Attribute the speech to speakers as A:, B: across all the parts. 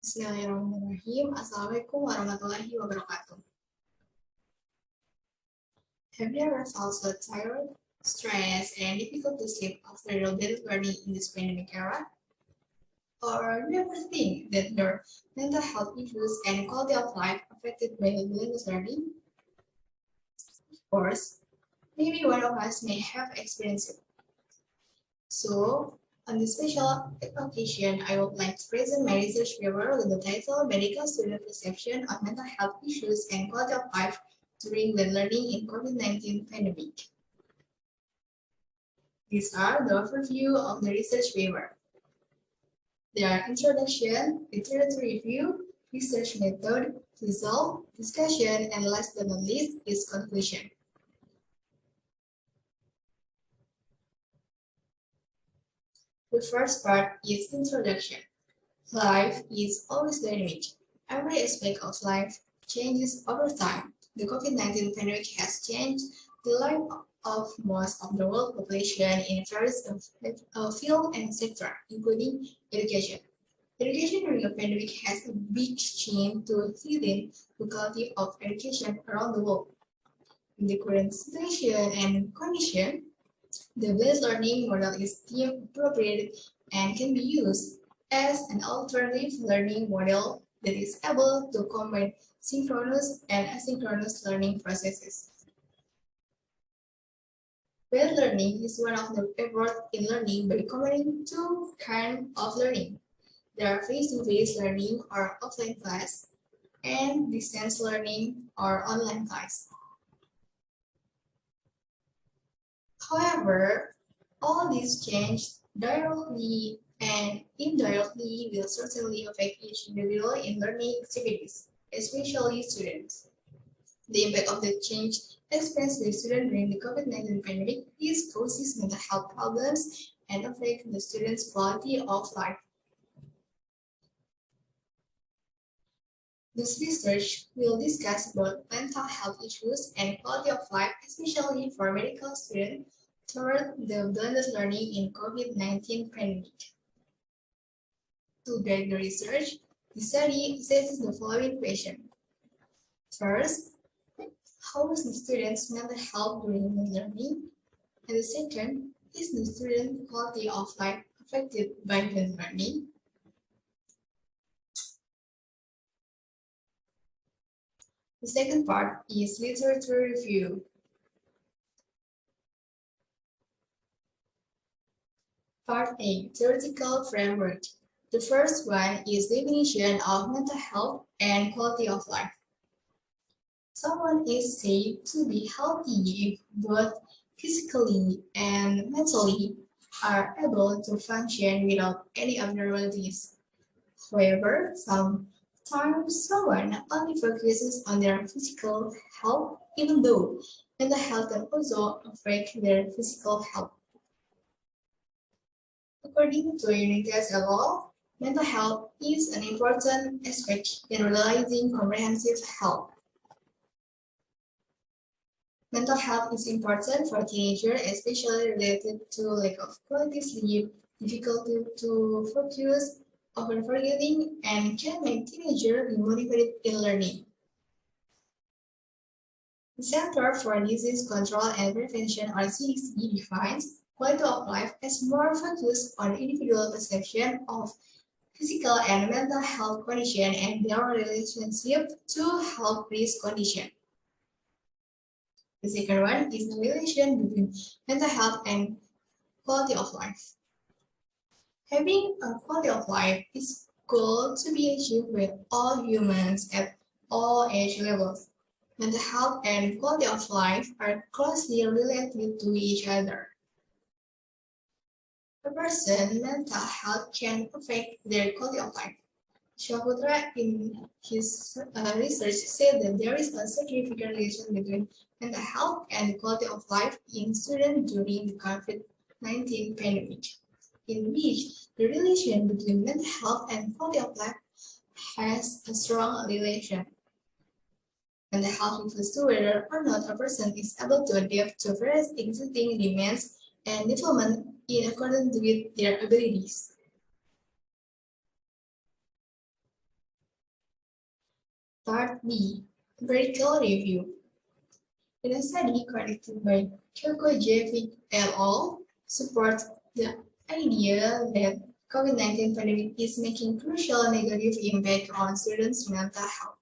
A: Bismillahirrahmanirrahim. Assalamualaikum warahmatullahi wabarakatuh. Have you ever felt so tired, stressed, and difficult to sleep after your daily learning in this pandemic era? Or do you ever think that your mental health issues and quality of life affected by the blended learning? Of course, maybe one of us may have experienced it. So, on this special occasion, I would like to present my research paper with the title Medical Student Perception of Mental Health Issues and Quality of Life During the Learning in COVID-19 Pandemic. These are the overview of the research paper. There are introduction, literature review, research method, result, discussion, and last but not least is conclusion. The first part is introduction. Life is always dynamic. Every aspect of life changes over time. The COVID-19 pandemic has changed the life of most of the world population in various fields and sectors, including education. Education during the pandemic has a big change to hidden the quality of education around the world. In the current situation and condition, the blended learning model is deemed appropriate and can be used as an alternative learning model that is able to combine synchronous and asynchronous learning processes. Blended learning is one of the efforts in learning by combining two kinds of learning. There are face-to-face learning or offline class and distance learning or online class. However, all these changes directly and indirectly will certainly affect each individual in learning activities, especially students. The impact of the change experienced by students during the COVID-19 pandemic is causes mental health problems and affect the students' quality of life. This research will discuss about mental health issues and quality of life, especially for medical students toward the blended learning in COVID-19 pandemic. To guide the research, the study assesses the following question. First, how was the student's mental health during the learning? And the second, is the student quality of life affected by the learning? The second part is literature review. Part A, theoretical framework. The first one is definition of mental health and quality of life. Someone is said to be healthy if both physically and mentally are able to function without any abnormalities. However, sometimes someone only focuses on their physical health, even though mental health can also affect their physical health. According to Unitarian law, mental health is an important aspect in realizing comprehensive health. Mental health is important for teenagers, especially related to lack of quality sleep, difficulty to focus, often forgetting, and can make teenagers demotivated in learning. The Center for Disease Control and Prevention, or CDC, defines quality of life as more focused on individual perception of physical and mental health condition and their relationship to health risk condition. The second one is the relation between mental health and quality of life. Having a quality of life is goal to be achieved by all humans at all age levels. Mental health and quality of life are closely related to each other. A person's mental health can affect their quality of life. Shaputra, in his research, said that there is a significant relation between mental health and quality of life in students during the COVID-19 pandemic, in which the relation between mental health and quality of life has a strong relation. Mental health refers to whether or not a person is able to adapt to various existing demands and development in accordance with their abilities. Part B. Empirical Review. In a study conducted by Turkojevic et al. Supports the idea that COVID-19 pandemic is making crucial negative impact on students' mental health.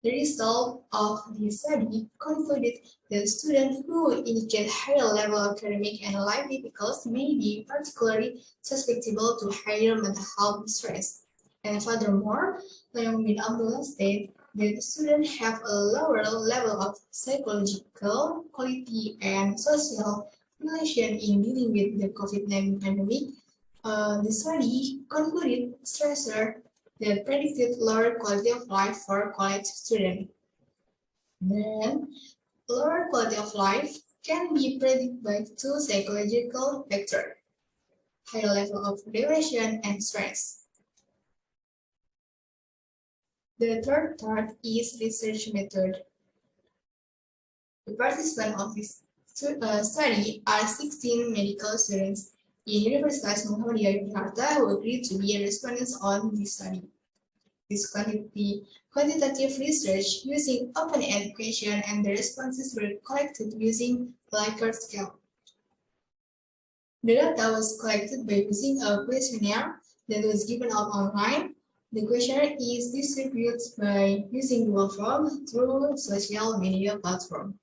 A: The result of this study concluded that students who indicate higher level of academic and life difficulties may be particularly susceptible to higher mental health distress. And furthermore, Leon stated that students have a lower level of psychological quality and social relation in dealing with the COVID-19 pandemic. The study concluded stressor that predicted lower quality of life for college students. Then, lower quality of life can be predicted by two psychological factors: higher level of depression and stress. The third part is research method. The participants of this study are 16 medical students in Universitas Muhammadiyah Jakarta who agreed to be respondents on this study. This quantitative research using open-ended questions and the responses were collected using Likert scale. The data was collected by using a questionnaire that was given out online. The questionnaire is distributed by using Google Form through social media platform.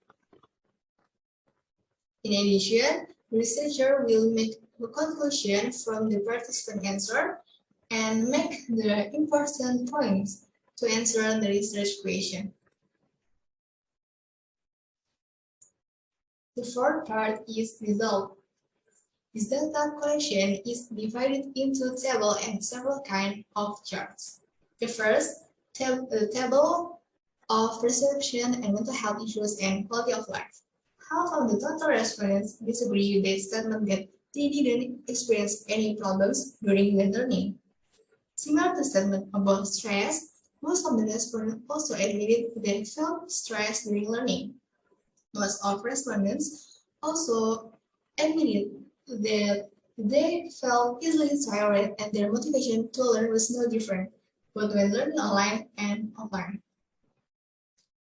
A: In addition, the researcher will make a conclusion from the participant answer and make the important points to answer the research question. The fourth part is result. This data collection is divided into table and several kinds of charts. The first, table of perception and mental health issues and quality of life. Half of the total respondents disagree with the statement that they didn't experience any problems during their learning. Similar to the statement about stress, most of the respondents also admitted they felt stress during learning. Most of respondents also admitted that they felt easily tired and their motivation to learn was no different, both when learning online and offline.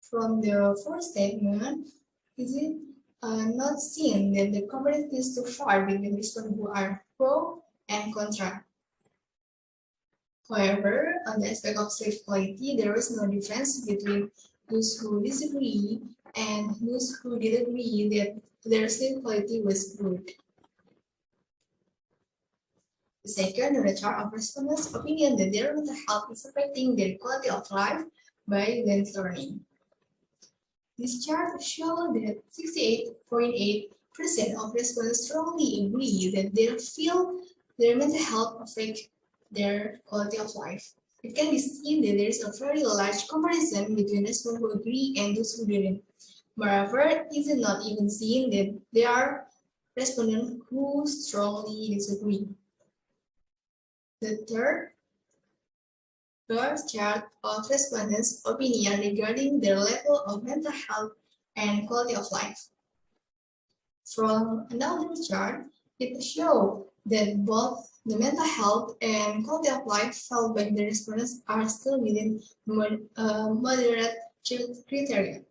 A: From the first statement, is it not seen that the comparison is too far between respondents who are pro and contra? However, on the aspect of sleep quality, there is no difference between those who disagree and those who did agree that their sleep quality was good. The second, the chart of respondents' opinion that their mental health is affecting their quality of life by length learning. This chart shows that 68.8% of respondents strongly agree that they feel their mental health affects their quality of life. It can be seen that there is a very large comparison between respondents who agree and those who didn't. Moreover, it is not even seen that there are respondents who strongly disagree. The third chart of respondents' opinion regarding their level of mental health and quality of life. From another chart, it shows that both the mental health and quality of life felt by the respondents are still within moderate criteria.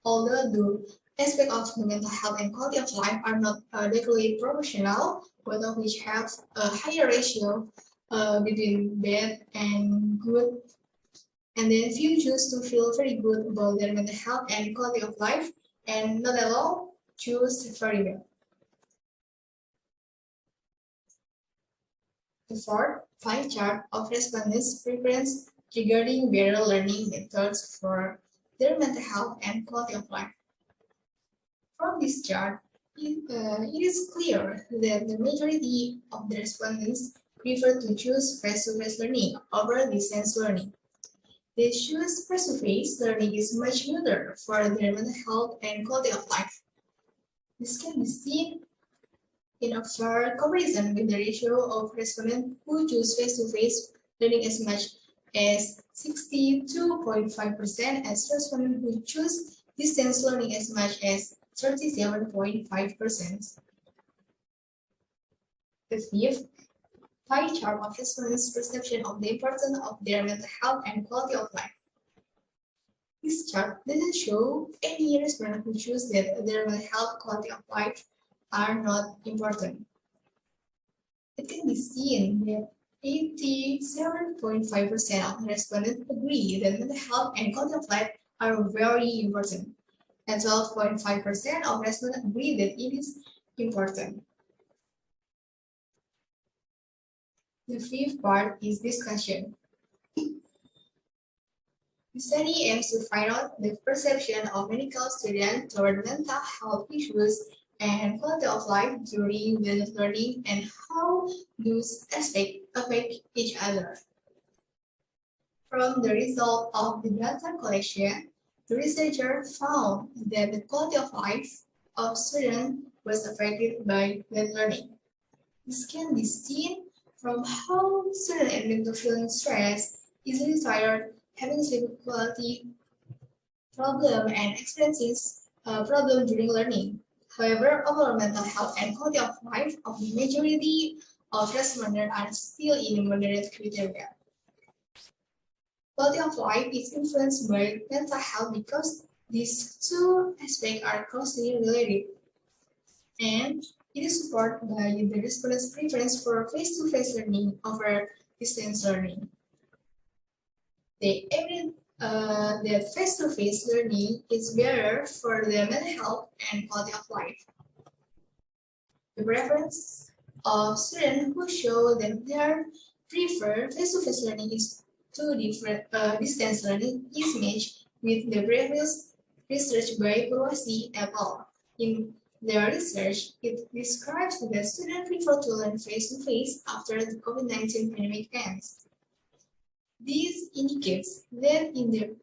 A: Although the aspects of the mental health and quality of life are not directly proportional, both of which have a higher ratio between bad and good, and then few choose to feel very good about their mental health and quality of life, and not at all choose very bad. The fourth pie chart of respondents' preference regarding better learning methods for their mental health and quality of life. From this chart, it is clear that the majority of the respondents prefer to choose face-to-face learning over distance learning. They choose face-to-face learning is much better for their mental health and quality of life. This can be seen in a fair comparison with the ratio of respondents who choose face-to-face learning as much as 62.5% as respondents who choose distance learning as much as 37.5%. The fifth pie chart of respondents' perception of the importance of their mental health and quality of life. This chart doesn't show any respondent who choose that their mental health quality of life are not important. It can be seen that 87.5% of the respondents agree that mental health and quality of life are very important, and 12.5% of respondents agree that it is important. The fifth part is discussion. The study aims to find out the perception of medical students toward mental health issues and quality of life during blended learning and how those aspects affect each other. From the result of the data collection, the researcher found that the quality of life of students was affected by blended learning. This can be seen from how students admit to feeling stressed, easily tired, having sleep quality problem and experiences problem during learning. However, overall mental health and quality of life of the majority of respondents are still in moderate criteria. Quality of life is influenced by mental health because these two aspects are closely related, and it is supported by the respondents' preference for face-to-face learning over distance learning. They evidence that face-to-face learning is better for the mental health and quality of life. The preference of students who show that they prefer face-to-face learning is to different distance learning is matched with the previous research by Purwasi et al. In their research, it describes that students prefer to learn face-to-face after the COVID-19 pandemic ends. This indicates that in the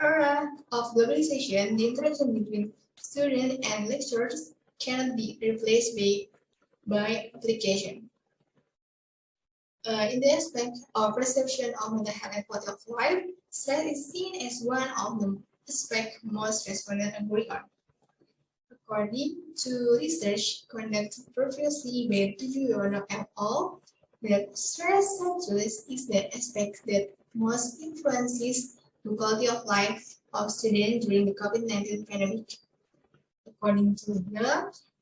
A: era of globalization, the interaction between students and lecturers cannot be replaced by application. In the aspect of perception of mental health and quality of life, stress is seen as one of the aspects most respondents agree on. According to research conducted previously by Tujuyono et al., that stress status is the aspect that most influences the quality of life of students during the COVID-19 pandemic. According to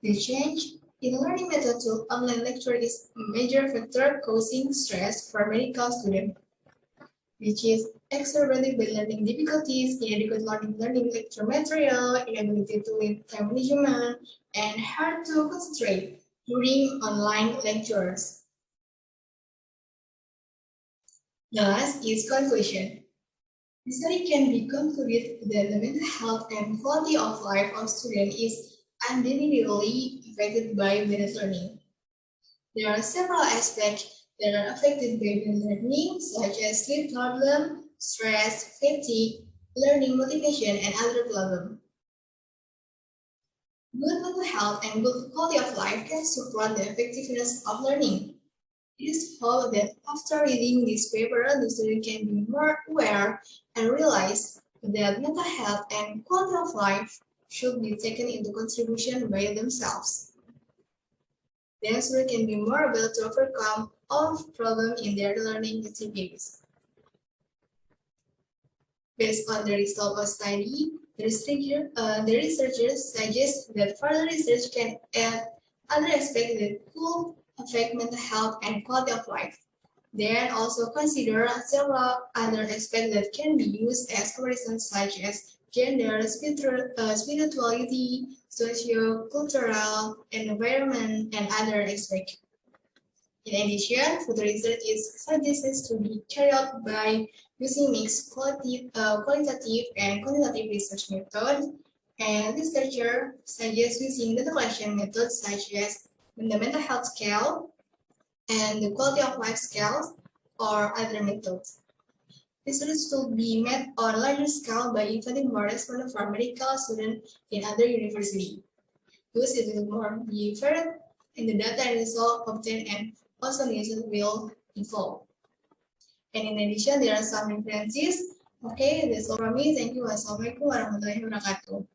A: the change in learning method to online lecture is a major factor causing stress for medical students, which is exacerbated by learning difficulties, inadequate learning lecture material, inability to lead time management, and hard to concentrate during online lectures. The last is conclusion. The study can be concluded that the mental health and quality of life of students is undeniably affected by blended learning. There are several aspects that are affected by blended learning, such as sleep problem, stress, fatigue, learning motivation, and other problems. Good mental health and good quality of life can support the effectiveness of learning. It is hoped that after reading this paper, the student can be more aware and realize that mental health and quality of life should be taken into consideration by themselves. Then students can be more able to overcome all problems in their learning activities. Based on the result of study, the researchers suggest that further research can add other aspects that could affect mental health and quality of life. Then also consider several other aspects that can be used as comparisons, such as gender, spirituality, socio-cultural, environment, and other aspects. In addition, further research is suggested to be carried out by using mixed qualitative and quantitative research methods, and researchers suggest using data collection methods such as the mental health scale and the quality of life scales or other methods. Research should be made on a larger scale by inviting more respondents from medical students in other universities. Thus, it will more be fair in the data and result obtained, and also the result will evolve. And in addition, there are some references. Okay, that's all from me. Thank you. Wassalamualaikum warahmatullahi wabarakatuh.